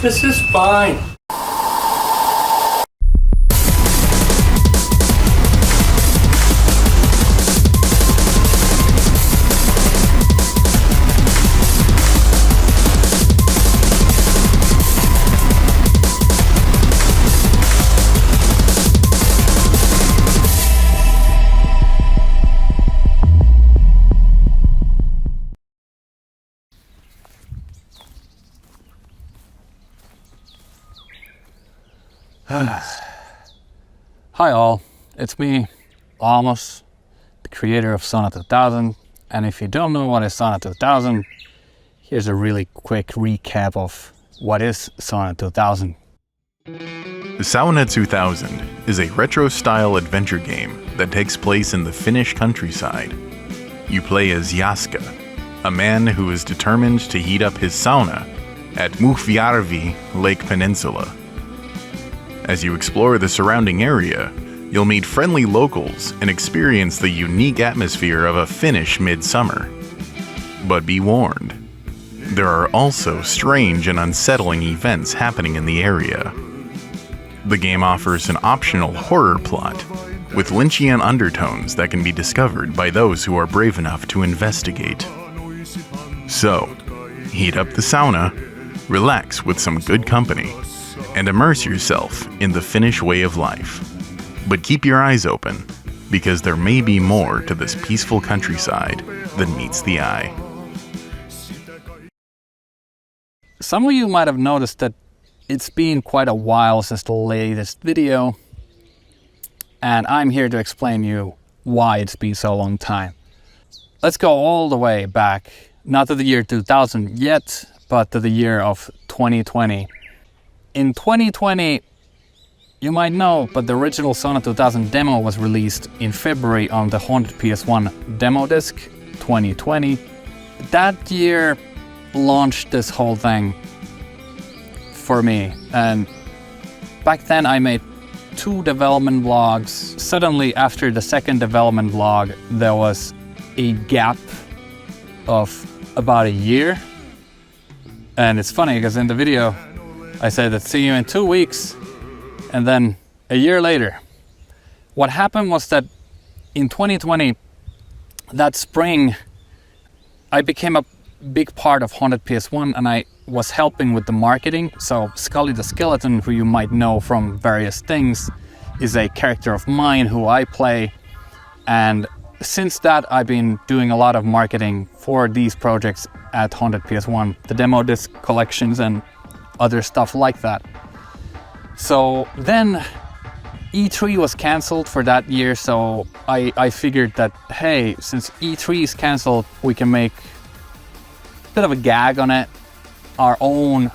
This is fine. Hi all, it's me, Almos, the creator of Sauna 2000, and if you don't know what is Sauna 2000, here's a really quick recap of what is Sauna 2000. Sauna 2000 is a retro-style adventure game that takes place in the Finnish countryside. You play as Jaska, a man who is determined to heat up his sauna at Muhvijärvi Lake Peninsula. As you explore the surrounding area, you'll meet friendly locals and experience the unique atmosphere of a Finnish midsummer. But be warned, there are also strange and unsettling events happening in the area. The game offers an optional horror plot with Lynchian undertones that can be discovered by those who are brave enough to investigate. So, heat up the sauna, relax with some good company, and immerse yourself in the Finnish way of life. But keep your eyes open, because there may be more to this peaceful countryside than meets the eye. Some of you might have noticed that it's been quite a while since the latest video, and I'm here to explain you why it's been so long time. Let's go all the way back, not to the year 2000 yet, but to the year of 2020. In 2020, you might know, but the original Sauna 2000 demo was released in February on the Haunted PS1 demo disc 2020. That year launched this whole thing for me, and back then I made 2 development vlogs. Suddenly after the second development vlog there was a gap of about a year, and it's funny because in the video I said that see you in 2 weeks, and then a year later. What happened was that in 2020, that spring, I became a big part of Haunted PS1 and I was helping with the marketing. So Scully the Skeleton, who you might know from various things, is a character of mine who I play. And since that, I've been doing a lot of marketing for these projects at Haunted PS1, the demo disc collections and other stuff like that. So then E3 was cancelled for that year, so I figured that, hey, since E3 is cancelled, we can make a bit of a gag on it, our own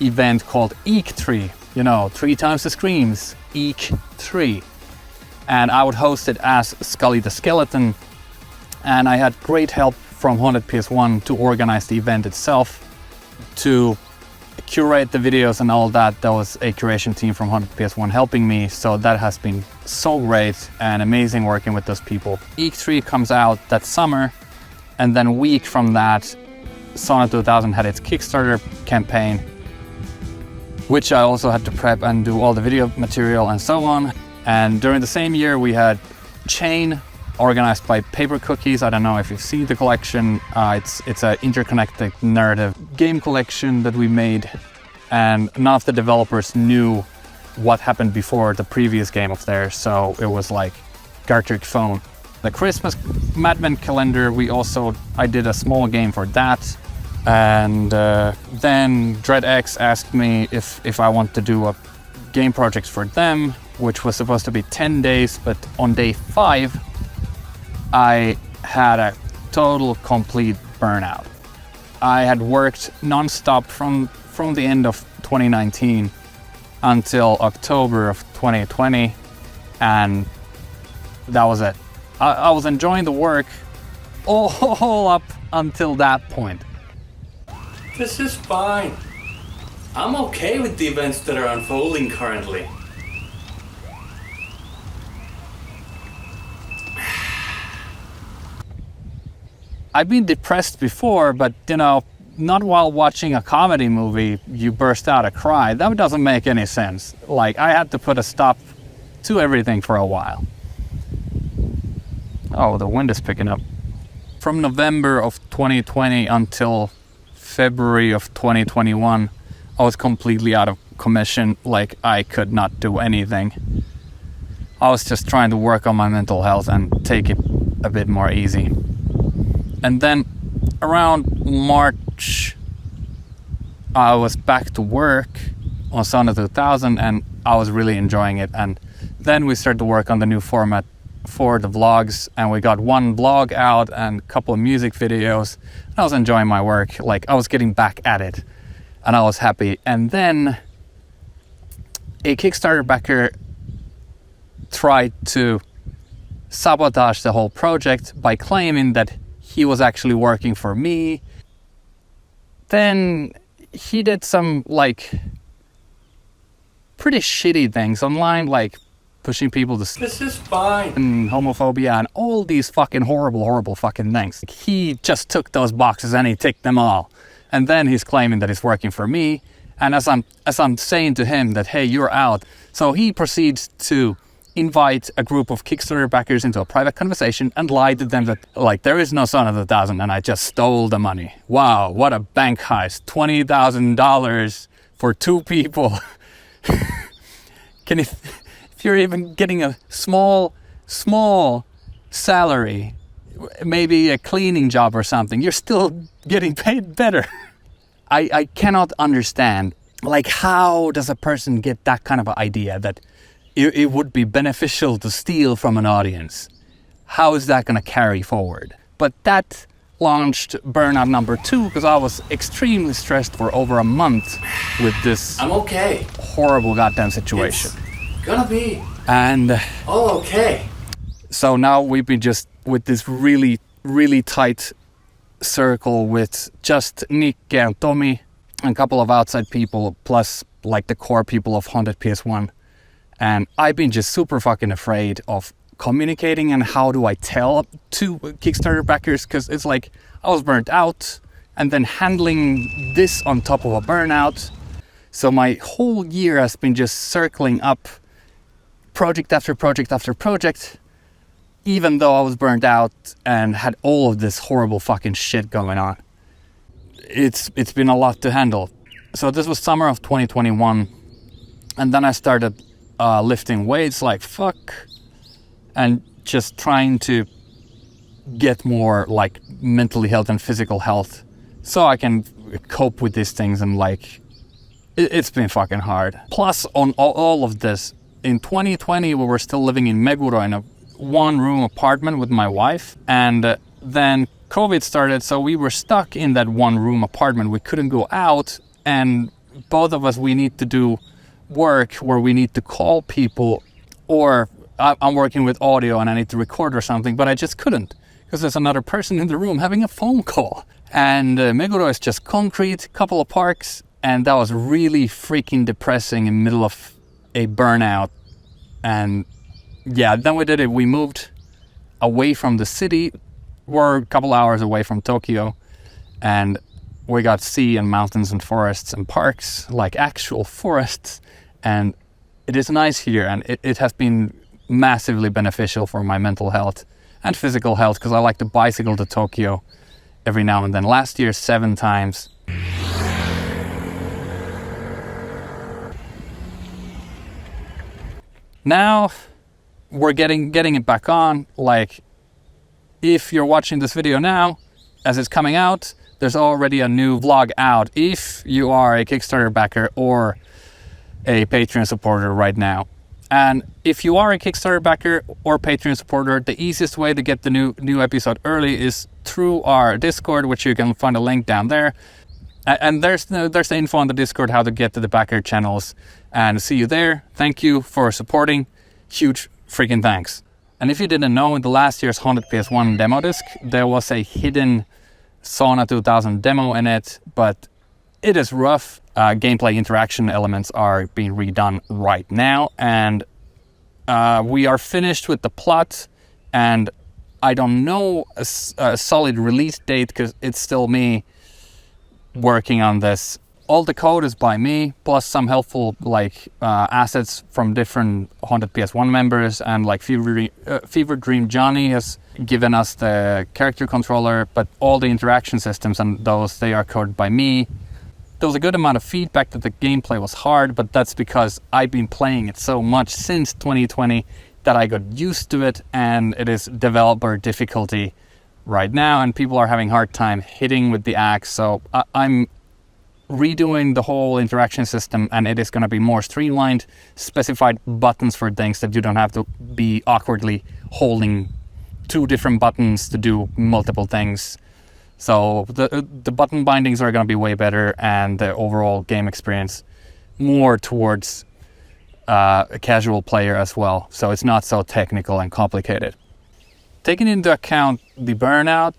event called EEK3, you know, 3 times the screams, EEK3. And I would host it as Scully the Skeleton, and I had great help from Haunted PS1 to organize the event itself, to curate the videos and all that. There was a curation team from Haunted PS1 helping me, so that has been so great and amazing working with those people. EEK3 comes out that summer, and then a week from that, Sauna 2000 had its Kickstarter campaign, which I also had to prep and do all the video material and so on. And during the same year we had Chain, organized by Paper Cookies. I don't know if you've seen the collection. It's an interconnected narrative game collection that we made, and none of the developers knew what happened before the previous game of theirs, so it was like Gartrick Phone. The Christmas Advent calendar, I did a small game for that, and then DreadX asked me if I want to do a game project for them, which was supposed to be 10 days, but on day 5 I had a total complete burnout. I had worked non-stop from the end of 2019 until October of 2020, and that was it. I was enjoying the work all up until that point. This is fine. I'm okay with the events that are unfolding currently. I've been depressed before, but you know, not while watching a comedy movie you burst out a cry. That doesn't make any sense. Like, I had to put a stop to everything for a while. Oh, the wind is picking up. From November of 2020 until February of 2021, I was completely out of commission. Like, I could not do anything. I was just trying to work on my mental health and take it a bit more easy. And then around March, I was back to work on Sauna 2000 and I was really enjoying it. And then we started to work on the new format for the vlogs, and we got one vlog out and a couple of music videos. I was enjoying my work. Like, I was getting back at it and I was happy. And then a Kickstarter backer tried to sabotage the whole project by claiming that he was actually working for me. Then he did some like pretty shitty things online, like pushing people to This is fine. and homophobia and all these fucking horrible fucking things. He just took those boxes and he ticked them all. And then he's claiming that he's working for me. And as I'm saying to him that, hey, you're out. So he proceeds to invite a group of Kickstarter backers into a private conversation and lie to them that, like, there is no Sauna 2000 and I just stole the money. Wow, what a bank heist. $20,000 for 2 people. If you're even getting a small salary, maybe a cleaning job or something, you're still getting paid better. I cannot understand, like, how does a person get that kind of idea that it would be beneficial to steal from an audience? How is that going to carry forward? But that launched Burnout number 2 because I was extremely stressed for over a month with this I'm okay. horrible goddamn situation. It's gonna be And all okay. so now we've been just with this really tight circle with just Nick and Tommy and a couple of outside people plus like the core people of Haunted PS1. And I've been just super fucking afraid of communicating and how do I tell to Kickstarter backers, because it's like I was burnt out and then handling this on top of a burnout. So my whole year has been just circling up project after project after project, even though I was burnt out and had all of this horrible fucking shit going on. It's been a lot to handle. So this was summer of 2021, and then I started lifting weights like fuck and just trying to get more like mentally health and physical health so I can cope with these things. And like it's been fucking hard. Plus on all of this, in 2020 we were still living in Meguro in a 1-room apartment with my wife, and then COVID started, so we were stuck in that 1-room apartment. We couldn't go out, and both of us, we need to do work where we need to call people, or I'm working with audio and I need to record or something, but I just couldn't because there's another person in the room having a phone call. And Meguro is just concrete, couple of parks, and that was really freaking depressing in the middle of a burnout. And yeah, then we did it. We moved away from the city. We're a couple hours away from Tokyo, and we got sea and mountains and forests and parks, like actual forests. And it is nice here, and it has been massively beneficial for my mental health and physical health, because I like to bicycle to Tokyo every now and then. Last year, 7 times. Now we're getting it back on. Like, if you're watching this video now, as it's coming out, there's already a new vlog out if you are a Kickstarter backer or a Patreon supporter right now. And if you are a Kickstarter backer or Patreon supporter, the easiest way to get the new episode early is through our Discord, which you can find a link down there. And there's the info on the Discord how to get to the backer channels. And see you there. Thank you for supporting. Huge freaking thanks. And if you didn't know, in the last year's Haunted PS1 demo disc, there was a hidden Sauna 2000 demo in it, but it is rough. Gameplay interaction elements are being redone right now, and we are finished with the plot, and I don't know a solid release date because it's still me working on this. All the code is by me, plus some helpful assets from different Haunted PS1 members, and like Fever Dream Johnny has given us the character controller, but all the interaction systems and those, they are coded by me. There was a good amount of feedback that the gameplay was hard, but that's because I've been playing it so much since 2020 that I got used to it, and it is developer difficulty right now, and people are having a hard time hitting with the axe. So I'm redoing the whole interaction system, and it is going to be more streamlined, specified buttons for things that you don't have to be awkwardly holding 2 different buttons to do multiple things. So the button bindings are going to be way better, and the overall game experience more towards a casual player as well. So it's not so technical and complicated. Taking into account the burnout,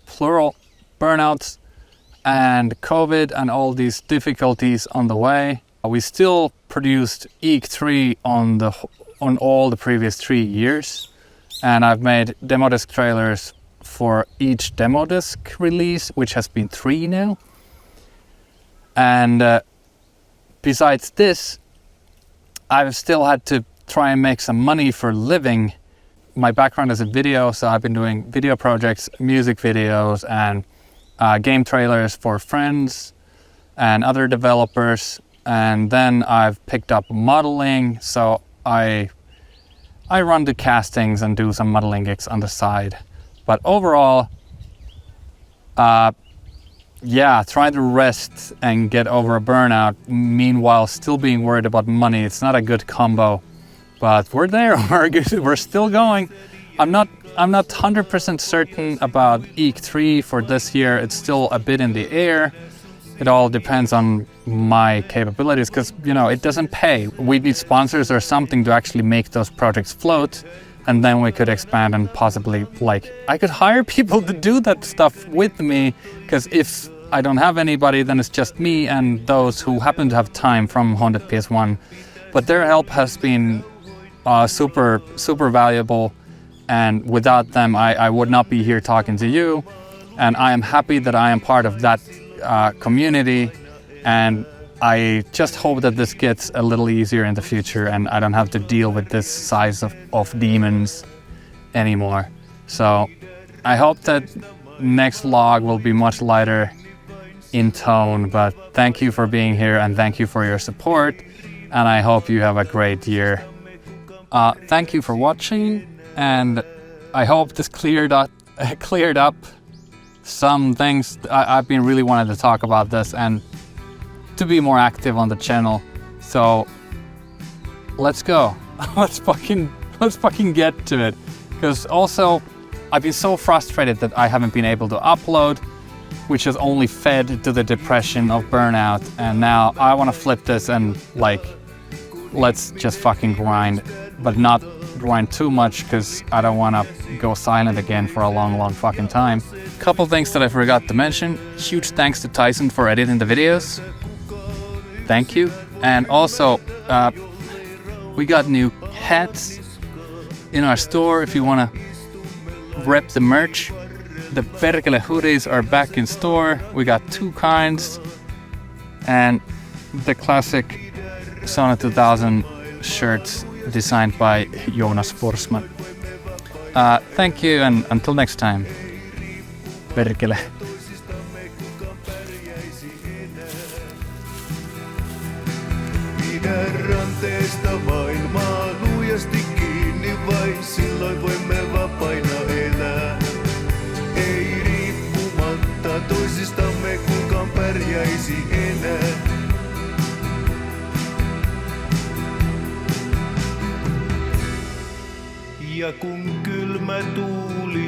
plural burnouts, and COVID and all these difficulties on the way, we still produced Eek 3 on all the previous 3 years, and I've made demo disc trailers for each demo disc release, which has been 3 now. And besides this, I've still had to try and make some money for a living. My background is in video, so I've been doing video projects, music videos, and game trailers for friends and other developers, and then I've picked up modeling, so I run the castings and do some modeling gigs on the side. But overall, trying to rest and get over a burnout, meanwhile still being worried about money, it's not a good combo. But we're there, we're still going. I'm not 100% certain about Eek 3 for this year. It's still a bit in the air. It all depends on my capabilities, because it doesn't pay. We need sponsors or something to actually make those projects float, and then we could expand and possibly I could hire people to do that stuff with me, because if I don't have anybody, then it's just me and those who happen to have time from Haunted PS1. But their help has been super valuable. And without them, I would not be here talking to you. And I am happy that I am part of that community. And I just hope that this gets a little easier in the future, and I don't have to deal with this size of demons anymore. So I hope that next vlog will be much lighter in tone. But thank you for being here, and thank you for your support. And I hope you have a great year. Thank you for watching. And I hope this cleared up some things. I've been really wanting to talk about this and to be more active on the channel. So let's go. let's fucking get to it. Because also, I've been so frustrated that I haven't been able to upload, which has only fed to the depression of burnout. And now I want to flip this and let's just fucking grind, but not grind too much, because I don't want to go silent again for a long fucking time. Couple things that I forgot to mention. Huge thanks to Tyson for editing the videos. Thank you. And also, we got new hats in our store if you want to rep the merch. The Perkele hoodies are back in store. We got 2 kinds. And the classic Sauna 2000 shirts designed by Jonas Forsman. Thank you, and until next time. Perkele. Ranteesta maailmaa lujasti kiinni, vain silloin voimme vapaina elää. Ei riippumatta toisistamme kukaan pärjäisi enää. Ja kun kylmä tuuli